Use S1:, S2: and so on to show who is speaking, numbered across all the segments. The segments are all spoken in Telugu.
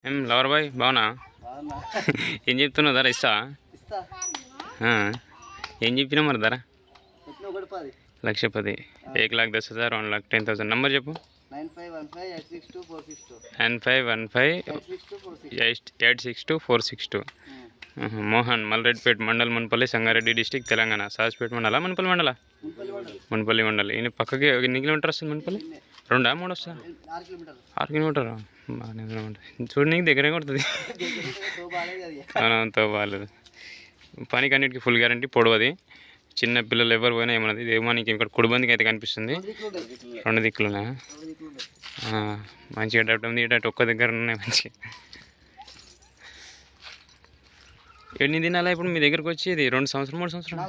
S1: ఏం లవర్ బాయ్ బాగున్నా? ఏం చెప్తున్నావు ధర ఇస్తా? ఏం చెప్పినా మరి ధర? 1,10,000 1,10,000 1,10,000 నంబర్ చెప్పు. 9515862462. మోహన్ మల్రెడ్డిపేట మండల్ మున్పల్లి సంగారెడ్డి డిస్టిక్ తెలంగాణ. సాస్పేట మండల మున్పల్లి మండల మున్పల్లి మండలి. ఈయన పక్కకి ఎన్ని కిలోమీటర్ వస్తుంది మున్పల్లి? 2 3 వస్తా? 6 కిలోమీటర్. బాగానే చూడు, నీకు దగ్గరే కొడుతుంది. అవునంతో బాగాలేదు. పనికి అన్నిటికీ ఫుల్ గ్యారంటీ. పొడవది. చిన్న పిల్లలు ఎవరు పోయినా ఏమన్నది. ఏమో నీకు ఇక్కడ కుడిబందికి అయితే కనిపిస్తుంది. 2 దిక్కులున్నా మంచిగా డౌట్ ఉంది. ఇటు ఒక్క దగ్గర ఉన్నాయి మంచిగా. ఎన్ని దినాలా ఇప్పుడు మీ దగ్గరకు వచ్చి? ఇది 2 సంవత్సరాలు 3 సంవత్సరాలు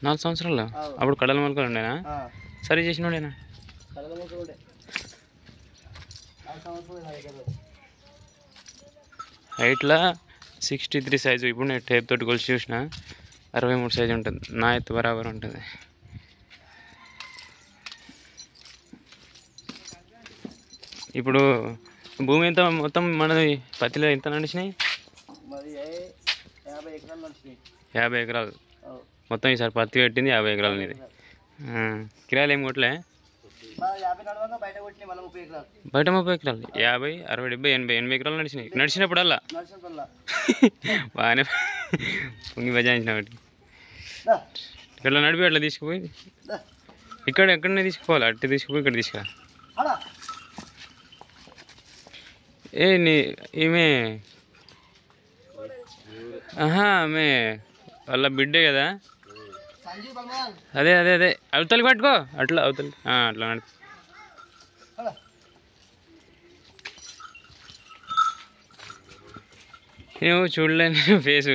S1: 4 సంవత్సరాలు. అప్పుడు కడల మొలకలు ఉండేనా? సరి చేసినోడేనా? హైట్లో 63 సైజు. ఇప్పుడు నేను టేప్ తోటి కొలిసి చూసిన 63 సైజు ఉంటుంది. నా ఎత్తు బరాబర్ ఉంటుంది. ఇప్పుడు భూమి ఎంత మొత్తం మనది పత్తిలో ఎంత నడిచినాయి? 50 ఎకరాలు మొత్తం. ఈసారి పత్తి పెట్టింది 50 ఎకరాలు నీది. కిరాయిలు ఏం కొట్టలే? బయట 30 ఎకరాలు. 50, 60, 70, 80 ఎకరాలు నడిచినాయి. నడిచినప్పుడల్లా బాగానే పొంగి బజాయించిన ఒకటి. ఇట్లా నడిపి అట్లా తీసుకుపోయి ఎక్కడనే తీసుకుపోవాలి. అట్టి తీసుకుపోయి ఇక్కడ తీసుకురా. ఈమె ఆమె వాళ్ళ బిడ్డే కదా? అదే అదే అదే అవతలికి పట్టుకో. అట్లా అవతలి అట్లా నడిపి. నేను చూడలేను ఫేస్.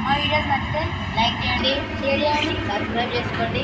S2: మా వీడియోస్ నచ్చితే లైక్ చేయండి, షేర్ చేయండి, సబ్స్క్రైబ్ చేసుకోండి.